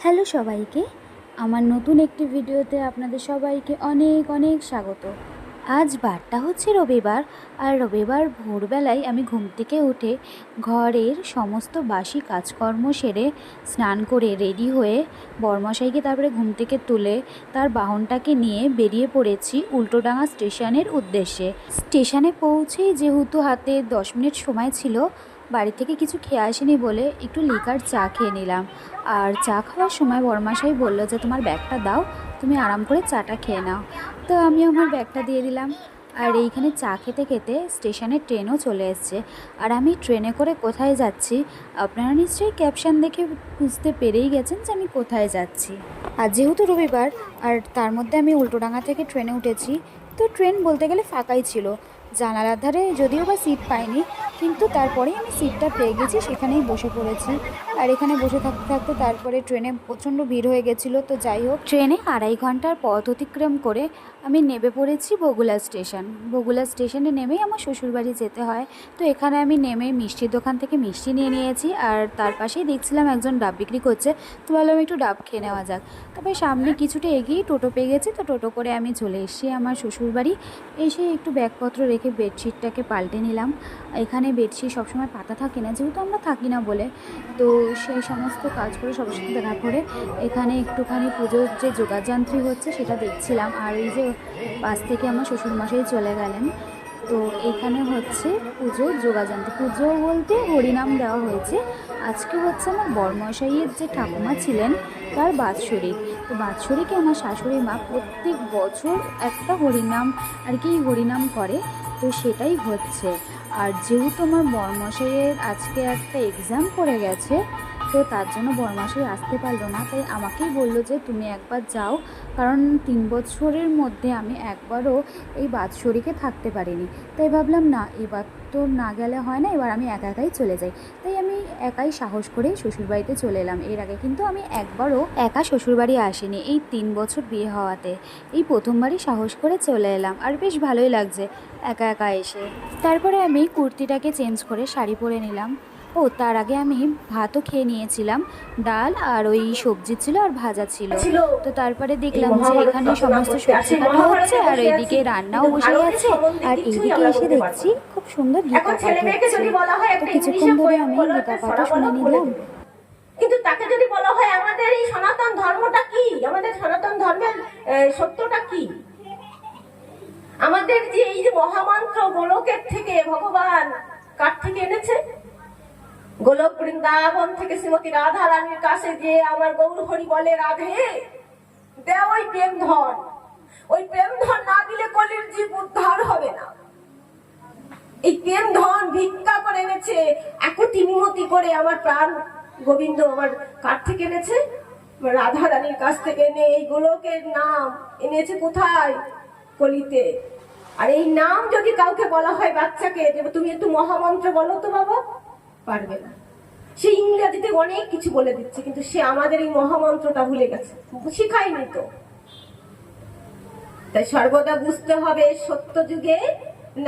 Hello সবাইকে, আমার নতুন একটি ভিডিওতে আপনাদের সবাইকে অনেক অনেক স্বাগত। আজ বারটা হচ্ছে রবিবার, আর রবিবার ভোরবেলায় আমি ঘুম থেকে উঠে ঘরের সমস্ত বাসি কাজকর্ম সেরে স্নান করে রেডি হয়ে বরমশাইকে তারপরে ঘুম থেকে তুলে তার বাহনটাকে নিয়ে বেরিয়ে পড়েছি উল্টোডাঙা স্টেশনের উদ্দেশ্যে। স্টেশনে পৌঁছেই যেহেতু হাতে 10 মিনিট সময় ছিল, বাড়ি থেকে কিছু খেয়ে আসেনি বলে একটু লিকার চা খেয়ে নিলাম। আর চা খাওয়ার সময় বরমশাই বলল যে তোমার ব্যাগটা দাও, তুমি আরাম করে চাটা খেয়ে নাও। তো আমি আমার ব্যাগটা দিয়ে দিলাম। আর এইখানে চা খেতে খেতে স্টেশনের ট্রেনও চলে এসছে। আর আমি ট্রেনে করে কোথায় যাচ্ছি আপনারা নিশ্চয়ই ক্যাপশন দেখে বুঝতে পেরেই গেছেন যে আমি কোথায় যাচ্ছি। আর যেহেতু রবিবার, আর তার মধ্যে আমি উল্টোডাঙা থেকে ট্রেনে উঠেছি, তো ট্রেন বলতে গেলে ফাঁকাই ছিল। জানালার ধারে যদিও বা সিট পাইনি, কিন্তু তারপরেই আমি সিটটা পেয়ে গেছি, সেখানেই বসে পড়েছি। আর এখানে বসে থাকতে থাকতে তারপরে ট্রেনে প্রচণ্ড ভিড় হয়ে গেছিলো। তো যাই হোক, ট্রেনে 2.5 ঘন্টার পথ অতিক্রম করে আমি নেমে পড়েছি বগুলা স্টেশন। বগুলা স্টেশনে নেমেই আমার শ্বশুরবাড়ি যেতে হয়। তো এখানে আমি নেমে মিষ্টির দোকান থেকে মিষ্টি নিয়ে নিয়েছি। আর তার পাশেই দেখছিলাম একজন ডাব বিক্রি করছে, তো ভাবলাম একটু ডাব খেয়ে নেওয়া যাক। তবে সামনে কিছুটা এগিয়েই টোটো পেয়ে গেছি, তো টোটো করে আমি চলে এসেছি আমার শ্বশুরবাড়ি। এসে একটু ব্যাগপত্র রেখে বেডশিটটাকে পাল্টে নিলাম। এখানে বেডশিট সবসময় পাতা থাকে না, যেহেতু আমরা থাকি না বলে, তো সেই সমস্ত কাজ করে সবার সাথে দেখা করে এখানে একটুখানি পুজোর যে যোগাযন্ত্রী হচ্ছে সেটা দেখছিলাম। আর এই যে পাশ থেকে আমার শ্বশুরমশাই চলে গেলেন, তো এখানে হচ্ছে পুজোর যোগাযন্ত্র। পুজো বলতে হরিনাম দেওয়া হয়েছে। আজকে হচ্ছে আমার বরমশাইয়ের যে ঠাকুমা ছিলেন তার বাৎসরিক। তো বাৎসরিকে আমার শাশুড়ি মা প্রত্যেক বছর একটা হরিনাম আর কি হরিনাম করে, তো সেটাই হচ্ছে। আর যেহেতু আমার বরমশাইয়ের আজকে একটা এক্সাম পড়ে গেছে, তো তার জন্য বরমশাই আসতে পারলো না, তাই আমাকেই বললো যে তুমি একবার যাও, কারণ 3 বছরের মধ্যে আমি একবারও এই বাৎসরিকে থাকতে পারিনি। তাই ভাবলাম না, এবার তো না গেলে হয় না, এবার আমি একা একাই চলে যাই। তাই আমি একাই সাহস করে শ্বশুরবাড়িতে চলে এলাম। এর আগে কিন্তু আমি একবারও একা শ্বশুরবাড়ি আসিনি, এই 3 বছর বিয়ে হওয়াতে এই প্রথমবারই সাহস করে চলে এলাম। আর বেশ ভালোই লাগছে একা একা এসে। তারপরে আমি কুর্তিটাকে চেঞ্জ করে শাড়ি পরে নিলাম। ও তার আগে আমি ভাতও খেয়ে নিয়েছিলাম, ডাল আর ওই সবজি ছিল আর ভাজা ছিল। তো তারপরে দেখলাম যে এখানে সমস্ত সবজি কাটা হচ্ছে, আর এইদিকে রান্নাও বসে গেছে। আর এইদিকে এসে দেখছি খুব সুন্দর গীতা পাঠ হচ্ছে। তো কিছুক্ষণ ধরে আমি গীতা পাঠও শুনে নিলাম। কিন্তু তাকে যদি বলা হয় আমাদের এই সনাতন ধর্মটা কি, আমাদের সনাতন ধর্মের সত্যটা কি, আমাদের যে এই যে মহামন্ত্র গোলকের থেকে ভগবান কার থেকে এনেছে? গোলক বৃন্দাবন থেকে শ্রীমতী রাধা রানীর কাছে যে আমার গৌর হরি বলে, রাধে দেও ওই প্রেম ধন, ওই প্রেম ধন না দিলে কলির জীব উদ্ধার হবে না। এই প্রেম ধন ভিক্ষা করে এনেছে, একটি মিনতি করে আমার প্রাণ গোবিন্দ আমার কার থেকে এনেছে? রাধা রানীর কাছ থেকে এনে এই গোলকের নাম এনেছে কোথায়? কলিতে। আর এই নাম যদি কাউকে বলা হয় বাচ্চাকে যে তুমি একটু মহামন্ত্র বলো তো বাবা, পারবে না। সে ইংরেজিতে অনেক কিছু বলে দিচ্ছে, কিন্তু সে আমাদের এই মহামন্ত্রটা ভুলে গেছে, শিখায়নি তো। তাই সর্বদা বুঝতে হবে, সত্য যুগে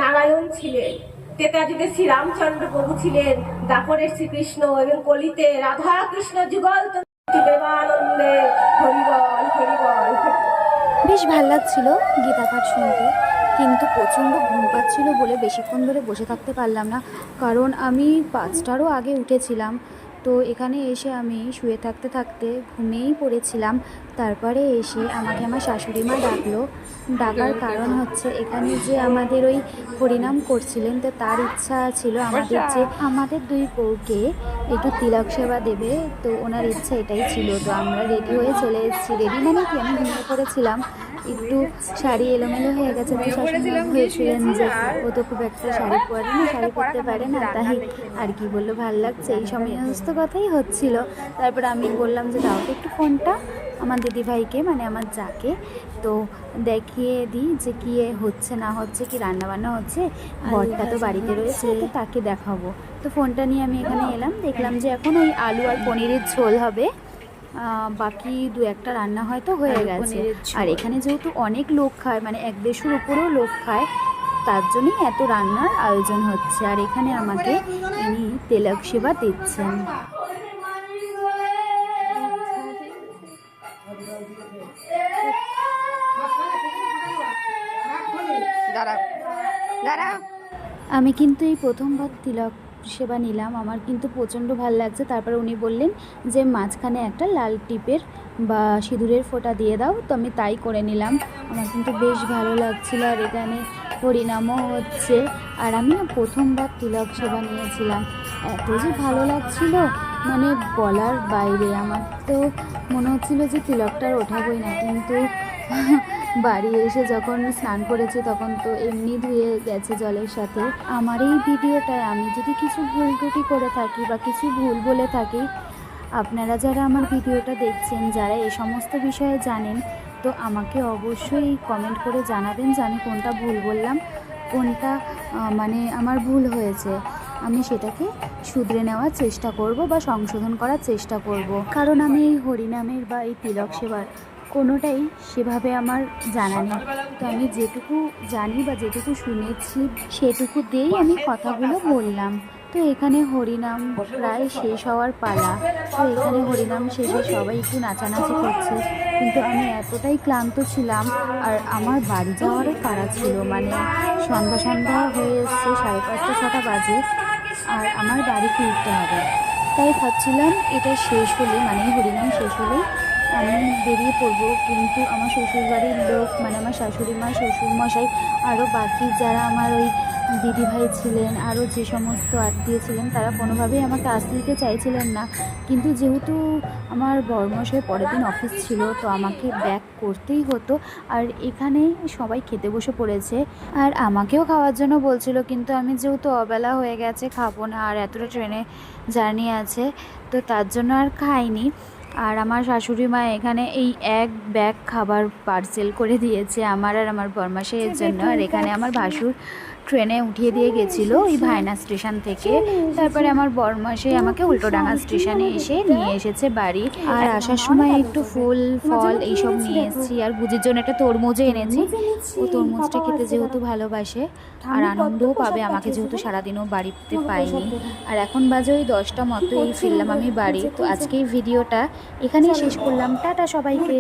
নারায়ণ ছিলেন, ত্রেতা যুগে শ্রীরামচন্দ্র প্রভু ছিলেন, দাপরে শ্রীকৃষ্ণ, এবং কলিতে রাধা কৃষ্ণ যুগল দেবানন্দে হরিবল হরিবল। বেশ ভাল লাগছিল গীতা পাঠ শুনতে, কিন্তু প্রচণ্ড ঘুম পাচ্ছিল বলে বেশিক্ষণ ধরে বসে থাকতে পারলাম না, কারণ আমি 5টারও আগে উঠেছিলাম। তো এখানে এসে আমি শুয়ে থাকতে থাকতে ঘুমিয়েই পড়েছিলাম। তারপরে এসে আমাকে আমার শাশুড়ি মা ডাকলো। ডাকার কারণ হচ্ছে এখানে যে আমাদের ওই হরিনাম করছিলেন, তো তার ইচ্ছা ছিল আমাদের 2 বউকে একটু তিলক সেবা দেবে, তো ওনার ইচ্ছা এটাই ছিল। তো আমরা রেডি হয়ে চলে এসেছি। রেডি মানে কি, আমি ঘুমিয়ে পড়েছিলাম, একটু শাড়ি এলোমেলো হয়ে গেছে। তো শাশুড়ি হয়েছিলেন যে ও তো খুব একটা শাড়ি পরে না, শাড়ি পরতে পারে না, তাই আর কি বললো ভাল লাগছে, এই সমস্ত কথাই হচ্ছিল। তারপর আমি বললাম যে দাও তো একটু ফোনটা আমার দিদিভাইকে, মানে আমার যাকে, তো দেখিয়ে দিই যে কী হচ্ছে না হচ্ছে, কি রান্নাবান্না হচ্ছে। বরটা তো বাড়িতে রয়েছে, তো তাকে দেখাবো। তো ফোনটা নিয়ে আমি এখানে এলাম, দেখলাম যে এখন ওই আলু আর পনিরের ঝোল হবে, বাকি 2-1টা রান্না হয়তো হয়ে গেছে। আর এখানে যেহেতু অনেক লোক খায়, মানে 1-150-র উপরেও লোক খায়, তার জন্যই এত রান্নার আয়োজন হচ্ছে। আর এখানে আমাকে ইনি তিলক সেবা দিচ্ছেন। আমি কিন্তু এই প্রথমবার তিলক সেবা নিলাম, আমার কিন্তু প্রচণ্ড ভালো লাগছে। তারপরে উনি বললেন যে মাঝখানে একটা লাল টিপের বা সিঁদুরের ফোঁটা দিয়ে দাও, তো আমি তাই করে নিলাম। আমার কিন্তু বেশ ভালো লাগছিল, আর এখানে হরিনামও হচ্ছে। আর আমি না প্রথমবার তিলক সেবা নিয়েছিলাম, এত যে ভালো লাগছিল মানে বলার বাইরে। আমার তো মনে হচ্ছিল যে তিলকটা আর ওঠাবোই না, কিন্তু বাড়ি এসে যখন স্নান করেছি তখন তো এমনি ধুয়ে গেছে জলের সাথে। আমার এই ভিডিওটায় আমি যদি কিছু ভুল ত্রুটি করে থাকি বা কিছু ভুল বলে থাকি, আপনারা যারা আমার ভিডিওটা দেখছেন, যারা এই সমস্ত বিষয়ে জানেন, তো আমাকে অবশ্যই কমেন্ট করে জানাবেন যে আমি কোনটা ভুল বললাম, কোনটা মানে আমার ভুল হয়েছে। আমি সেটাকে শুধরে নেওয়ার চেষ্টা করব বা সংশোধন করার চেষ্টা করব। কারণ আমি এই হরিনামের বা এই তিলক সেবার কোনোটাই সেভাবে আমার জানা নেই। তো আমি যেটুকু জানি বা যেটুকু শুনেছি সেটুকু দিয়েই আমি কথাগুলো বললাম। তো এখানে হরিনাম প্রায় শেষ হওয়ার পালা। তো এখানে হরিনাম শেষে সবাই একটু নাচানাচি করছে, কিন্তু আমি এতটাই ক্লান্ত ছিলাম, আর আমার বাড়ি যাওয়ারও পাড়া ছিল, মানে সন্ধ্যা সন্ধ্যা হয়ে এসছে, 5:30-6টা বাজে, আর আমার বাড়ি ফিরতে হবে। তাই ভাবছিলাম এটা শেষ হলে, মানে হরিনাম শেষ হলে আমি বেরিয়ে পড়বো। কিন্তু আমার শ্বশুরবাড়ির লোক, মানে আমার শাশুড়ি মা, শ্বশুরমশাই, আরও বাকি যারা আমার ওই দিদিভাই ছিলেন, আরও যে সমস্ত আত্মীয় ছিলেন, তারা কোনোভাবেই আমাকে আসতে দিতে চাইছিলেন না। কিন্তু যেহেতু আমার বড়মশাই পরের দিন অফিস ছিল, তো আমাকে ব্যাক করতেই হতো। আর এখানে সবাই খেতে বসে পড়েছে, আর আমাকেও খাওয়ার জন্য বলছিল, কিন্তু আমি যেহেতু অবেলা হয়ে গেছে, খাবো না, আর এতটা ট্রেনে জার্নি আছে, তো তার জন্য আর খাইনি। আর আমার শাশুড়ি মা এখানে এই এক ব্যাগ খাবার পার্সেল করে দিয়েছে আমার আর আমার বরমাসের জন্য। আর এখানে আমার ভাসুর ট্রেনে উঠিয়ে দিয়ে গেছিলো ওই ভায়না স্টেশন থেকে। তারপরে আমার বরমাসে আমাকে উল্টোডাঙ্গা স্টেশনে এসে নিয়ে এসেছে বাড়ি। আর আসার সময় একটু ফুল ফল এইসব নিয়ে এসেছি, আর বুঝির জন্য একটা তরমুজও এনেছি। ও তরমুজটা খেতে যেহেতু ভালোবাসে, আর আনন্দও পাবে আমাকে যেহেতু সারাদিনও বাড়িতে পাইনি। আর এখন বাজে ওই 10টা মতো, এই ফিরলাম আমি বাড়ি। তো আজকে এই ভিডিওটা এখানেই শেষ করলাম। টাটা সবাইকে।